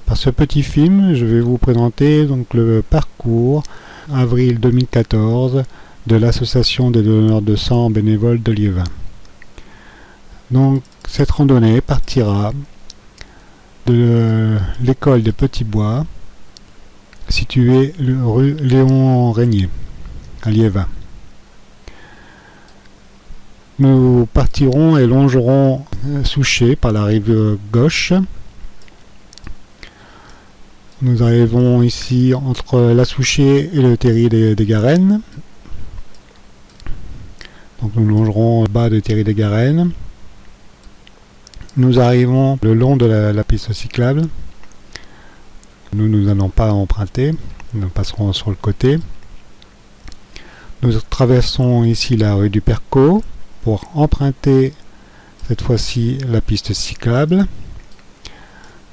Par ce petit film, je vais vous présenter donc le parcours avril 2014 de l'association des donneurs de sang bénévoles de Liévin. Donc cette randonnée partira de l'école des Petits Bois, située rue Léon Régnier, à Liévin. Nous partirons et longerons Souchet par la rive gauche. Nous arrivons ici entre la Souchet et le terri des Garennes. Donc nous longerons le bas de terri des Garennes. Nous arrivons le long de la piste cyclable. Nous n'allons pas emprunter, nous passerons sur le côté. Nous traversons ici la rue du Percot pour emprunter cette fois-ci la piste cyclable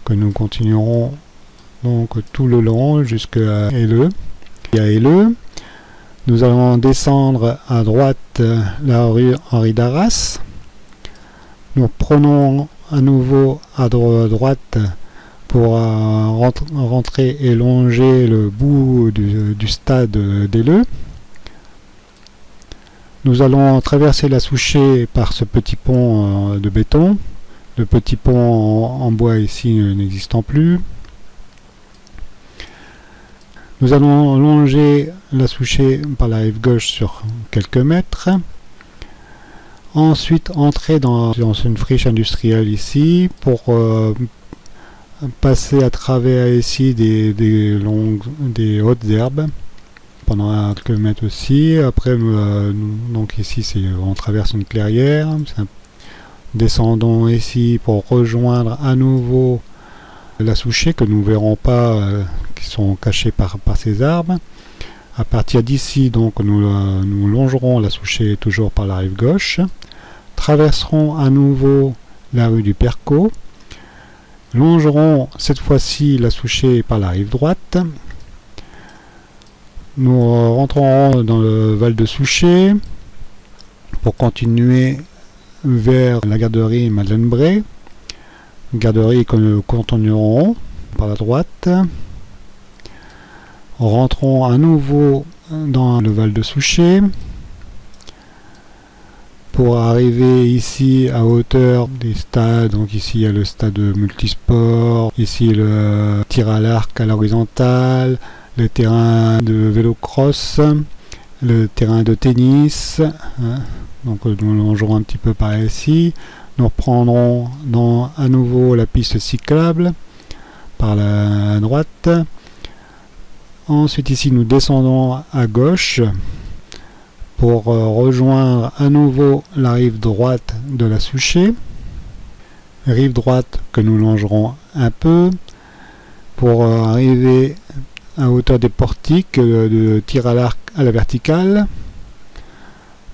que nous continuerons donc tout le long jusqu'à Helleu. Et à Helleu, nous allons descendre à droite la rue Henri d'Arras. Nous prenons à nouveau à droite pour rentrer et longer le bout du stade d'Helleu. Nous allons traverser la Souchet par ce petit pont de béton. Le petit pont en bois ici n'existant plus. Nous allons longer la Souchet par la rive gauche sur quelques mètres. Ensuite, entrer dans une friche industrielle ici pour passer à travers ici des hautes herbes pendant quelques mètres aussi. Après, donc ici, on traverse une clairière. Descendons ici pour rejoindre à nouveau la Souchet que nous ne verrons pas, qui sont cachés par ces arbres. À partir d'ici, donc, nous longerons la Souchet toujours par la rive gauche. Traverserons à nouveau la rue du Percot. Longerons cette fois-ci la Souchet par la rive droite. Nous rentrerons dans le Val de Souchet pour continuer vers la garderie Madeleine-Bray. Garderie que nous continuerons par la droite. Rentrons à nouveau dans le Val de Souchet pour arriver ici à hauteur des stades. Donc ici il y a le stade multisport, ici le tir à l'arc à l'horizontale, le terrain de vélo-cross, le terrain de tennis. Donc nous longerons un petit peu par ici. Nous reprendrons à nouveau la piste cyclable par la droite. Ensuite ici nous descendons à gauche pour rejoindre à nouveau la rive droite de la Souchet. Rive droite que nous longerons un peu pour arriver à hauteur des portiques de tir à l'arc à la verticale.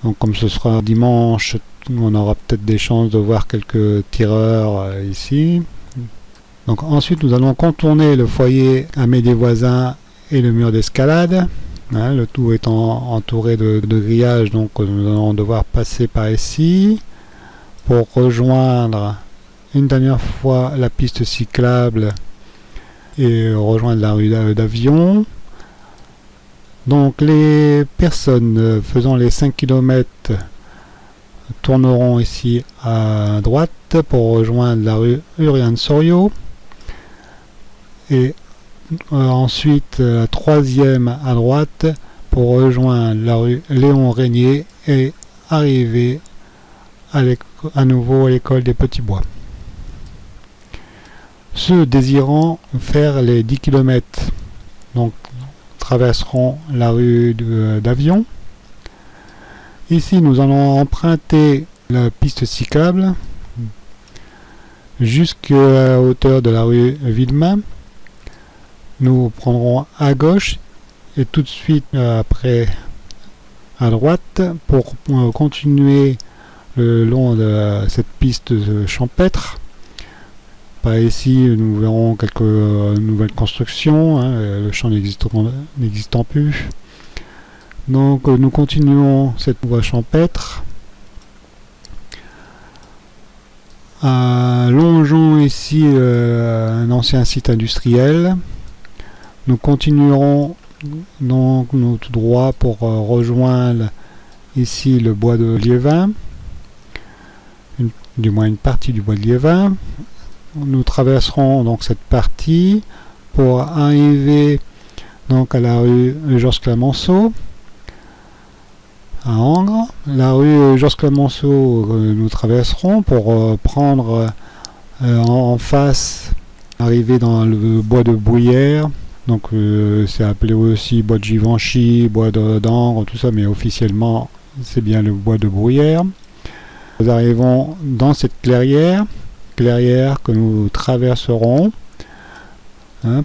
Donc comme ce sera dimanche, on aura peut-être des chances de voir quelques tireurs ici. Donc ensuite nous allons contourner le foyer Aimé des voisins et le mur d'escalade. Le tout étant entouré de grillages, donc nous allons devoir passer par ici pour rejoindre une dernière fois la piste cyclable et rejoindre la rue d'Avion. Donc les personnes faisant les 5 km tourneront ici à droite pour rejoindre la rue Uriane Soriot et ensuite la troisième à droite pour rejoindre la rue Léon Régnier et arriver à nouveau à l'école des Petits Bois. Ceux désirant faire les 10 km donc traverseront la rue d'Avion. Ici nous allons emprunter la piste cyclable jusqu'à hauteur de la rue Villemain. Nous prendrons à gauche et tout de suite après à droite pour continuer le long de cette piste champêtre. Par ici nous verrons quelques nouvelles constructions, le champ n'existant plus. Donc nous continuons cette voie champêtre Longeons ici un ancien site industriel. Nous continuerons donc tout droit pour rejoindre ici le bois de Liévin, du moins une partie du bois de Liévin. Nous traverserons donc cette partie pour arriver donc à la rue Georges Clemenceau à Angres. La rue Georges Clemenceau nous traverserons pour prendre en face, arriver dans le bois de Bruyères. Donc c'est appelé aussi bois de Givenchy, bois d'Angres, tout ça, mais officiellement c'est bien le bois de Bruyères. Nous arrivons dans cette clairière que nous traverserons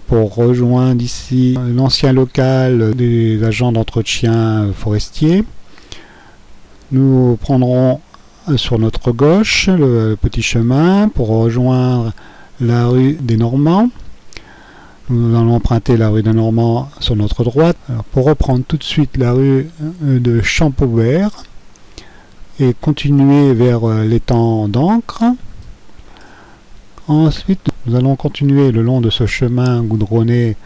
pour rejoindre ici l'ancien local des agents d'entretien forestier. Nous prendrons sur notre gauche le petit chemin pour rejoindre la rue des Normands. Nous allons emprunter la rue des Normands sur notre droite. Alors, pour reprendre tout de suite la rue de Champaubert et continuer vers l'étang d'Ancre. Ensuite, nous allons continuer le long de ce chemin goudronné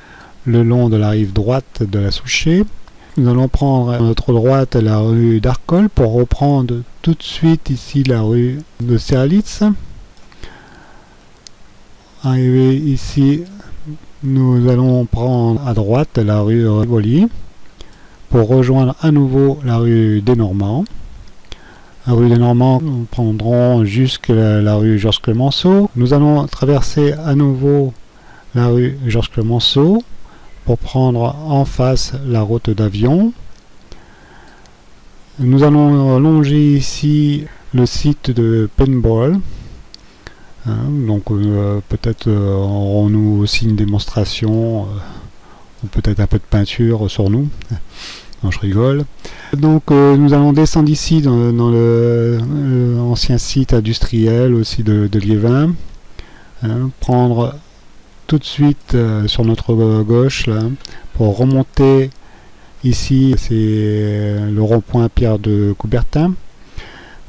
le long de la rive droite de la Souchet. Nous allons prendre à notre droite la rue d'Arcole pour reprendre tout de suite ici la rue de Serlitz. Arrivé ici, nous allons prendre à droite la rue Rivoli pour rejoindre à nouveau la rue des Normands. La rue des Normands, nous prendrons jusqu'à la rue Georges Clemenceau. Nous allons traverser à nouveau la rue Georges Clemenceau pour prendre en face la route d'Avion. Nous allons longer ici le site de paintball. Donc peut-être aurons-nous aussi une démonstration, ou peut-être un peu de peinture sur nous. Non, je rigole. Donc nous allons descendre ici dans le ancien site industriel aussi de Liévin. Prendre tout de suite sur notre gauche là, pour remonter ici, c'est le rond-point Pierre de Coubertin.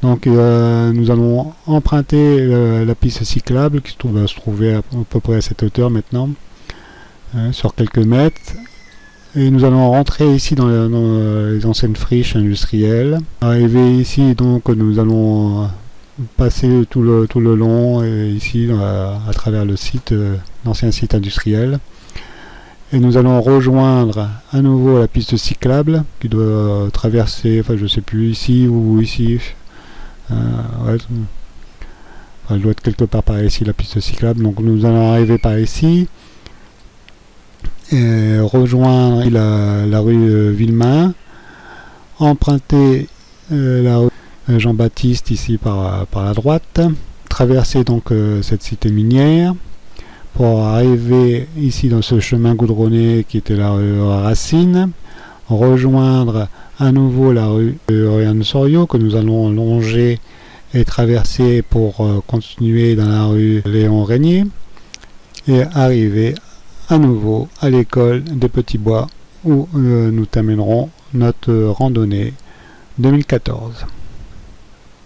Donc nous allons emprunter la piste cyclable qui va se trouver à peu près à cette hauteur maintenant, sur quelques mètres. Et nous allons rentrer ici dans les anciennes friches industrielles. Arrivé ici, donc nous allons passer tout le long ici à travers le site, l'ancien site industriel. Et nous allons rejoindre à nouveau la piste cyclable qui doit traverser, enfin je sais plus, ici ou ici. Ouais, elle doit être quelque part par ici la piste cyclable. Donc nous allons arriver par ici. Et rejoindre la rue Villemain, emprunter la rue Jean-Baptiste ici par la droite, traverser donc cette cité minière pour arriver ici dans ce chemin goudronné qui était la rue Racine, rejoindre à nouveau la rue Oriane Soriot que nous allons longer et traverser pour continuer dans la rue Léon Régnier et arriver à nouveau à l'école des Petits Bois où nous terminerons notre randonnée 2014.